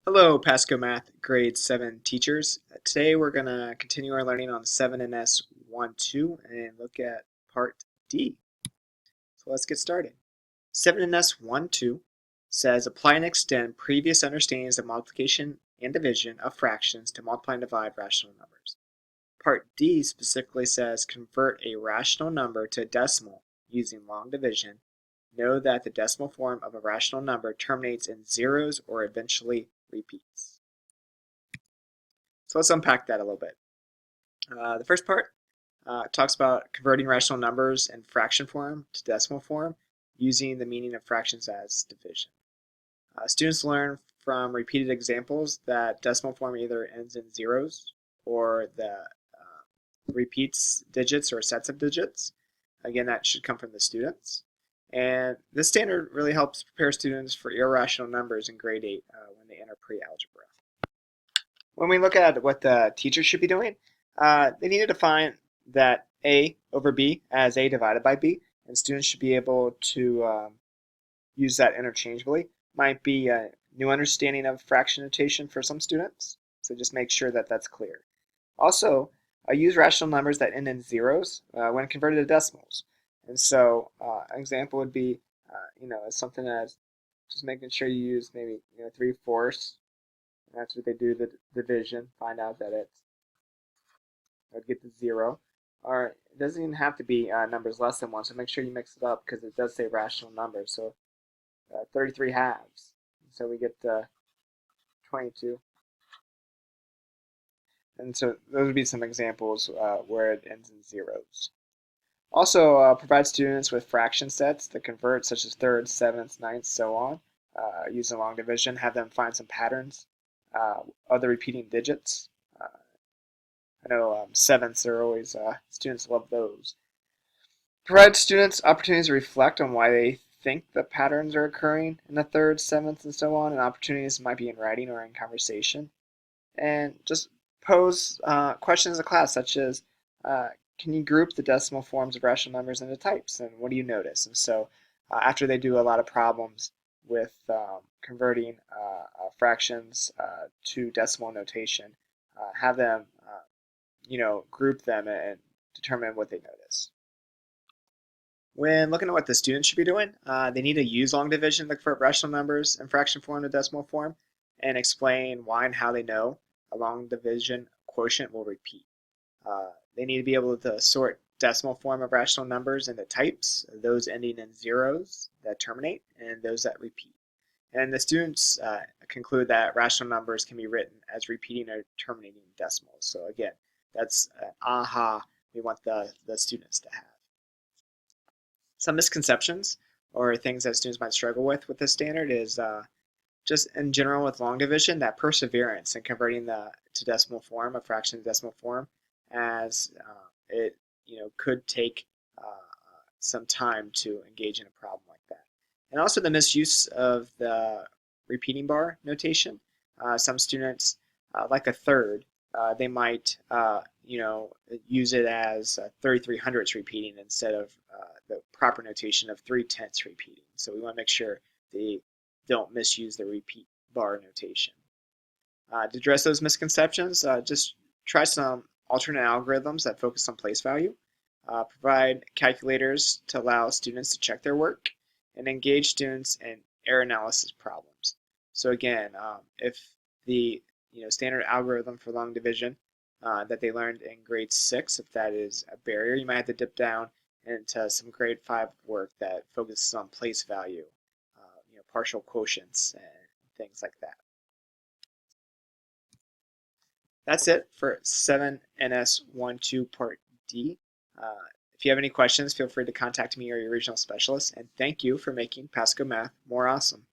Hello, PascoMath Grade 7 teachers. Today we're going to continue our learning on 7.NS.1.2 and look at Part D. So let's get started. 7.NS.1.2 says apply and extend previous understandings of multiplication and division of fractions to multiply and divide rational numbers. Part D specifically says convert a rational number to a decimal using long division. Know that the decimal form of a rational number terminates in zeros or eventually repeats. So let's unpack that a little bit. The first part talks about converting rational numbers in fraction form to decimal form using the meaning of fractions as division. Students learn from repeated examples that decimal form either ends in zeros or the repeats digits or sets of digits. Again, that should come from the students. And this standard really helps prepare students for irrational numbers in grade 8 when they enter pre-algebra. When we look at what the teacher should be doing, they need to define that A over B as A divided by B, and students should be able to use that interchangeably. Might be a new understanding of fraction notation for some students, so just make sure that that's clear. Also, use rational numbers that end in zeros when converted to decimals. And so, an example would be, something as just making sure you use maybe 3/4. And that's what they do the division. Find out that would get to 0. Or it doesn't even have to be numbers less than 1. So make sure you mix it up because it does say rational numbers. So 33 halves. So we get 22. And so those would be some examples where it ends in zeros. Also, provide students with fraction sets that convert, such as thirds, sevenths, ninths, so on, using long division. Have them find some patterns, other repeating digits. I know sevenths are always, students love those. Provide students opportunities to reflect on why they think the patterns are occurring in the thirds, sevenths, and so on, and opportunities might be in writing or in conversation. And just pose questions in class, such as, can you group the decimal forms of rational numbers into types, and what do you notice? And so after they do a lot of problems with converting fractions to decimal notation, have them group them and determine what they notice. When looking at what the students should be doing, they need to use long division to convert rational numbers in fraction form to decimal form and explain why and how they know a long division quotient will repeat. They need to be able to sort decimal form of rational numbers into types, those ending in zeros that terminate and those that repeat. And the students conclude that rational numbers can be written as repeating or terminating decimals. So again, that's an aha we want the students to have. Some misconceptions or things that students might struggle with this standard is just in general with long division, that perseverance in converting to decimal form, a fraction to decimal form, as it could take some time to engage in a problem like that. And also the misuse of the repeating bar notation. Some students, like a third, they might use it as 33/100ths repeating instead of the proper notation of 3/10ths repeating. So we want to make sure they don't misuse the repeat bar notation. To address those misconceptions, just try some alternate algorithms that focus on place value. Provide calculators to allow students to check their work, and engage students in error analysis problems. So again, if the standard algorithm for long division that they learned in grade 6, if that is a barrier, you might have to dip down into some grade 5 work that focuses on place value, partial quotients, and things like that. That's it for 7NS12 Part D. If you have any questions, feel free to contact me or your regional specialist, and thank you for making PascoMath more awesome.